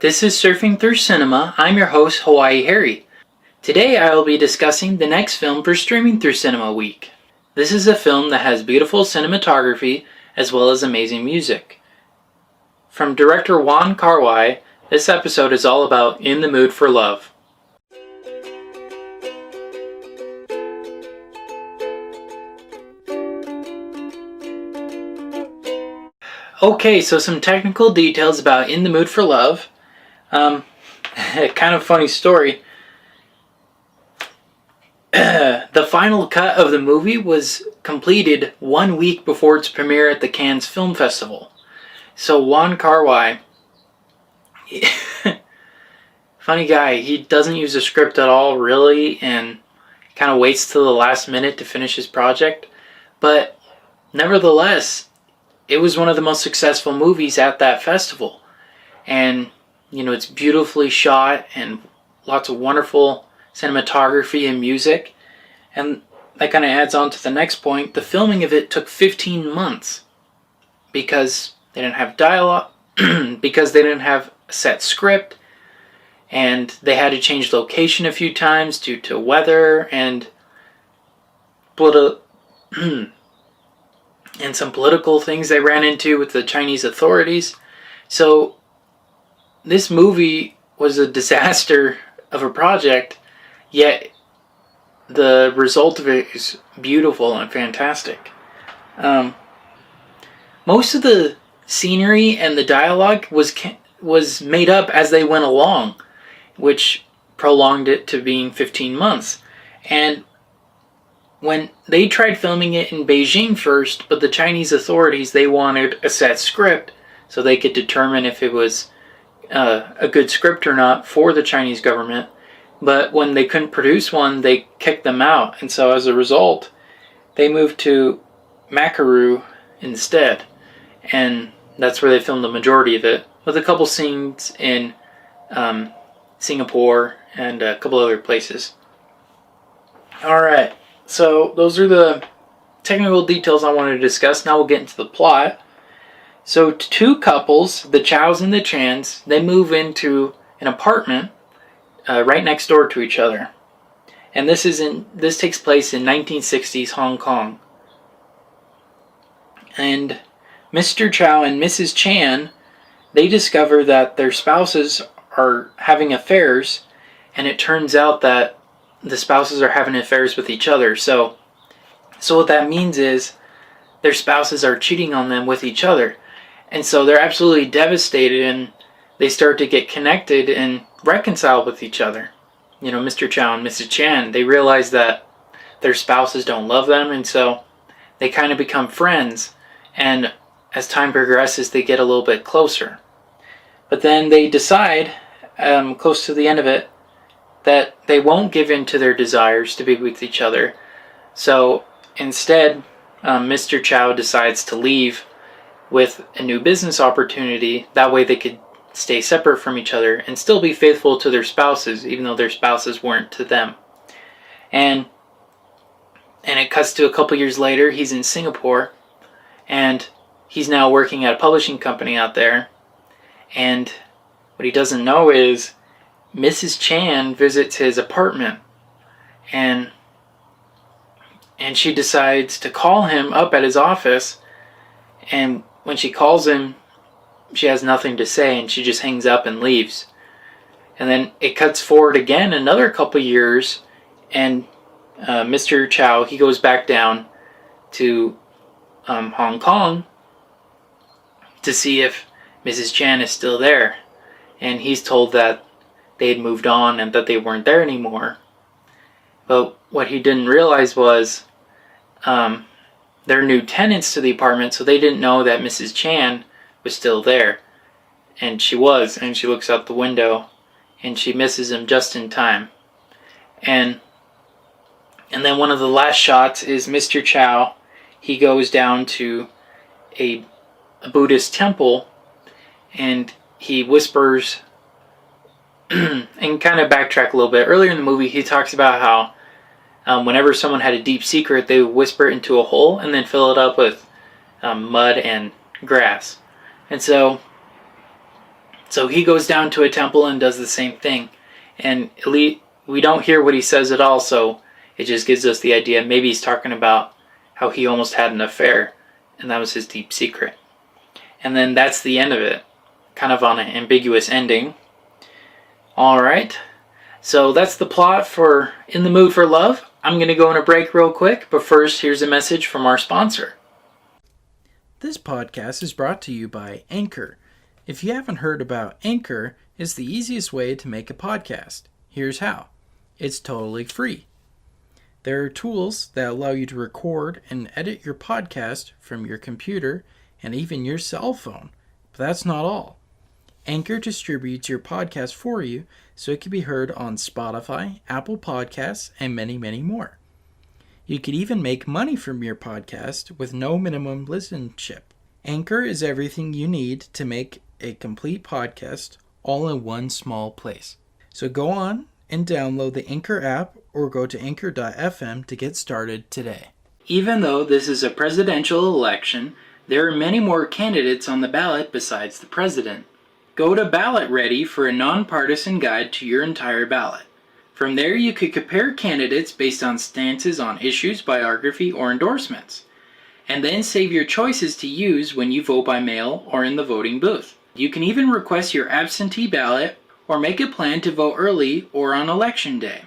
This is Surfing Through Cinema. I'm your host, Hawaii Harry. Today I will be discussing the next film for Streaming Through Cinema Week. This is a film that has beautiful cinematography as well as amazing music. From director Wong Kar-Wai, this episode is all about In the Mood for Love. Okay, so some technical details about In the Mood for Love. Kind of funny story. The final cut of the movie was completed 1 week before its premiere at the Cannes Film Festival. So Wong Kar-Wai, funny guy, he doesn't use a script at all really and kind of waits till the last minute to finish his project. But nevertheless, it was one of the most successful movies at that festival. And it's beautifully shot and lots of wonderful cinematography and music. And that kind of adds on to the next point. The filming of it took 15 months because they didn't have dialogue, because they didn't have a set script, and they had to change location a few times due to weather and and some political things they ran into with the Chinese authorities. So this movie was a disaster of a project, yet the result of it is beautiful and fantastic. Most of the scenery and the dialogue was made up as they went along, which prolonged it to being 15 months. And when they tried filming it in Beijing first, but the Chinese authorities, they wanted a set script so they could determine if it was a good script or not for the Chinese government. But when they couldn't produce one, they kicked them out. And so as a result, they moved to Macau instead. And that's where they filmed the majority of it, with a couple scenes in Singapore and a couple other places. Alright, so those are the technical details I wanted to discuss. Now we'll get into the plot. So two couples, the Chows and the Chans, they move into an apartment right next door to each other. And this takes place in 1960s Hong Kong. And Mr. Chow and Mrs. Chan, they discover that their spouses are having affairs, and it turns out that the spouses are having affairs with each other. So what that means is their spouses are cheating on them with each other. And so they're absolutely devastated, and they start to get connected and reconcile with each other. Mr. Chow and Mrs. Chan, they realize that their spouses don't love them, and so they kind of become friends. And as time progresses, they get a little bit closer. But then they decide, close to the end of it, that they won't give in to their desires to be with each other. So instead, Mr. Chow decides to leave with a new business opportunity. That way they could stay separate from each other and still be faithful to their spouses, even though their spouses weren't to them. And it cuts to a couple years later. He's in Singapore, and he's now working at a publishing company out there. And what he doesn't know is Mrs. Chan visits his apartment, and she decides to call him up at his office. And when she calls him, she has nothing to say, and she just hangs up and leaves. And then it cuts forward again another couple years, and Mr. Chow, he goes back down to Hong Kong to see if Mrs. Chan is still there. And he's told that they had moved on and that they weren't there anymore. But what he didn't realize was they're new tenants to the apartment, so they didn't know that Mrs. Chan was still there. And she was, and she looks out the window, and she misses him just in time. And then one of the last shots is Mr. Chow. He goes down to a Buddhist temple, and he whispers, and kind of backtrack a little bit. Earlier in the movie, he talks about how whenever someone had a deep secret, they would whisper it into a hole and then fill it up with mud and grass. And so So he goes down to a temple and does the same thing. And we don't hear what he says at all, so it just gives us the idea. Maybe he's talking about how he almost had an affair, and that was his deep secret. And then that's the end of it. Kind of on an ambiguous ending. Alright, so that's the plot for In the Mood for Love. I'm going to go on a break real quick, but first, here's a message from our sponsor. This podcast is brought to you by Anchor. If you haven't heard about Anchor, it's the easiest way to make a podcast. Here's how. It's totally free. There are tools that allow you to record and edit your podcast from your computer and even your cell phone. But that's not all. Anchor distributes your podcast for you so it can be heard on Spotify, Apple Podcasts, and many, many more. You could even make money from your podcast with no minimum listenership. Anchor is everything you need to make a complete podcast all in one small place. So go on and download the Anchor app or go to anchor.fm to get started today. Even though this is a presidential election, there are many more candidates on the ballot besides the president. Go to Ballot Ready for a nonpartisan guide to your entire ballot. From there, you could compare candidates based on stances on issues, biography, or endorsements, and then save your choices to use when you vote by mail or in the voting booth. You can even request your absentee ballot or make a plan to vote early or on election day.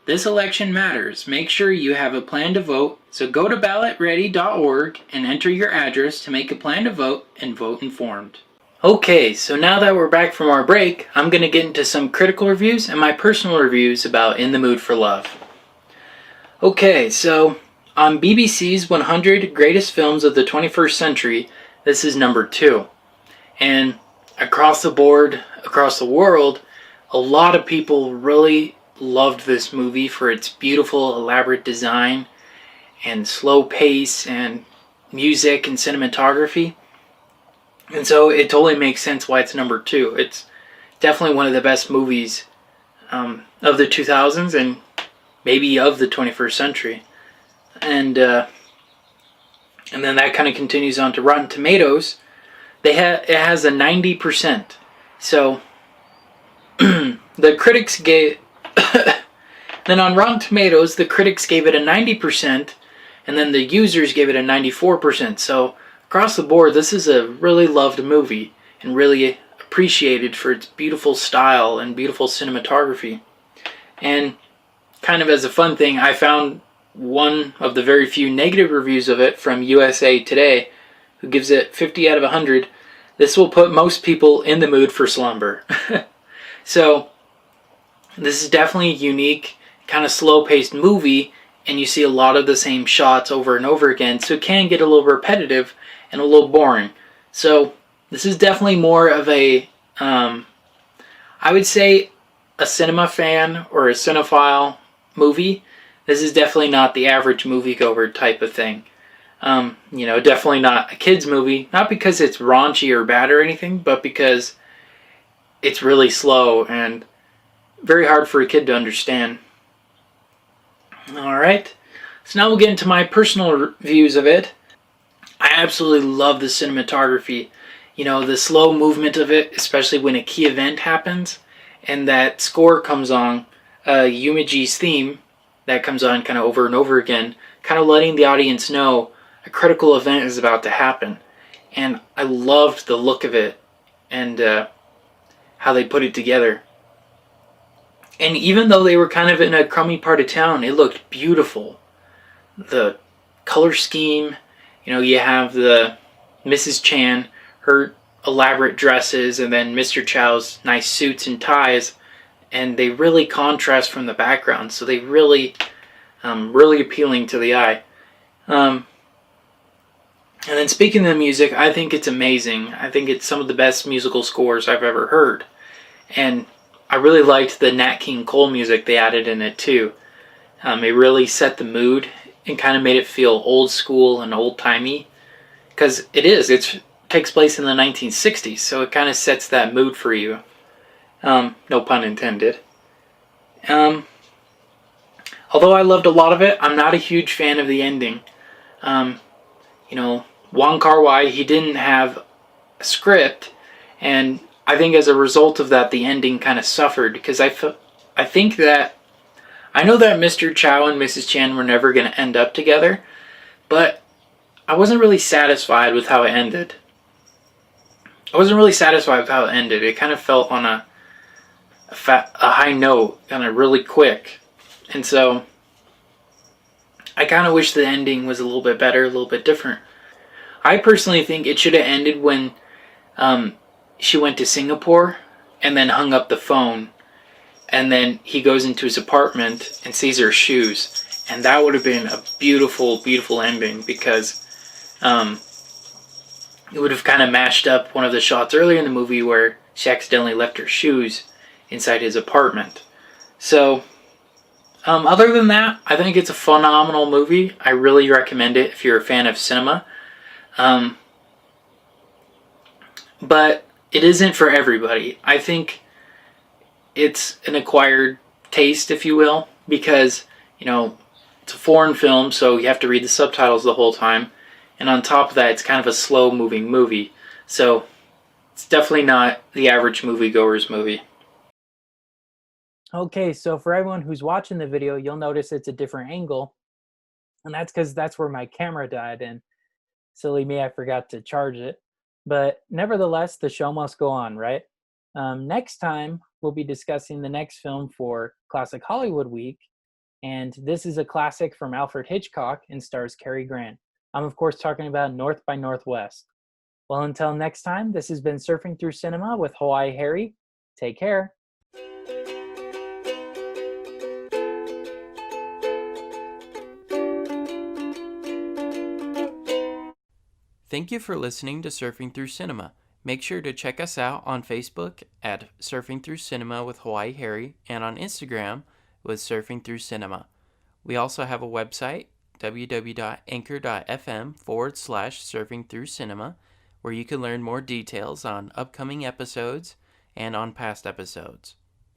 This election matters. Make sure you have a plan to vote, so go to ballotready.org and enter your address to make a plan to vote and vote informed. Okay, so now that we're back from our break, I'm going to get into some critical reviews and my personal reviews about In the Mood for Love. Okay, so on BBC's 100 Greatest Films of the 21st Century, this is number 2. And across the board, across the world, a lot of people really loved this movie for its beautiful, elaborate design and slow pace and music and cinematography. And so it totally makes sense why it's number 2. It's definitely one of the best movies of the 2000s and maybe of the 21st century. And then that kind of continues on to Rotten Tomatoes. It has a 90%. So the critics gave... then on Rotten Tomatoes, the critics gave it a 90%, and then the users gave it a 94%. So across the board, this is a really loved movie and really appreciated for its beautiful style and beautiful cinematography. And kind of as a fun thing, I found one of the very few negative reviews of it from USA Today, who gives it 50 out of 100. This will put most people in the mood for slumber. So this is definitely a unique, kind of slow-paced movie, and you see a lot of the same shots over and over again, so it can get a little repetitive and a little boring. So this is definitely more of a, I would say, a cinema fan or a cinephile movie. This is definitely not the average moviegoer type of thing. Definitely not a kid's movie. Not because it's raunchy or bad or anything, but because it's really slow and very hard for a kid to understand. Alright, so now we'll get into my personal views of it. I absolutely love the cinematography. The slow movement of it, especially when a key event happens, and that score comes on, Yumiji's theme, that comes on kind of over and over again, kind of letting the audience know a critical event is about to happen. And I loved the look of it and how they put it together. And even though they were kind of in a crummy part of town, it looked beautiful. The color scheme, you have the Mrs. Chan, her elaborate dresses, and then Mr. Chow's nice suits and ties, and they really contrast from the background, so they really appealing to the eye. And then speaking of the music, I think it's amazing. I think it's some of the best musical scores I've ever heard. And I really liked the Nat King Cole music they added in it too. It really set the mood and kind of made it feel old school and old-timey. Because it takes place in the 1960s, so it kind of sets that mood for you. No pun intended. Although I loved a lot of it, I'm not a huge fan of the ending. Wong Kar-Wai, he didn't have a script, and I think as a result of that, the ending kind of suffered because I think that I know that Mr. Chow and Mrs. Chan were never going to end up together, but I wasn't really satisfied with how it ended. It kind of felt on a high note, kind of really quick. And so I kind of wish the ending was a little bit better, a little bit different. I personally think it should have ended when she went to Singapore and then hung up the phone. And then he goes into his apartment and sees her shoes. And that would have been a beautiful, beautiful ending because it would have kind of matched up one of the shots earlier in the movie where she accidentally left her shoes inside his apartment. So, other than that, I think it's a phenomenal movie. I really recommend it if you're a fan of cinema. But it isn't for everybody. I think it's an acquired taste, if you will, because, it's a foreign film, so you have to read the subtitles the whole time. And on top of that, it's kind of a slow-moving movie. So it's definitely not the average moviegoer's movie. Okay, so for everyone who's watching the video, you'll notice it's a different angle. And that's because that's where my camera died, and silly me, I forgot to charge it. But nevertheless, the show must go on, right? Next time, we'll be discussing the next film for Classic Hollywood Week. And this is a classic from Alfred Hitchcock and stars Cary Grant. I'm, of course, talking about North by Northwest. Well, until next time, this has been Surfing Through Cinema with Hawaii Harry. Take care. Thank you for listening to Surfing Through Cinema. Make sure to check us out on Facebook at Surfing Through Cinema with Hawaii Harry and on Instagram with Surfing Through Cinema. We also have a website, www.anchor.fm/Surfing Through Cinema, where you can learn more details on upcoming episodes and on past episodes.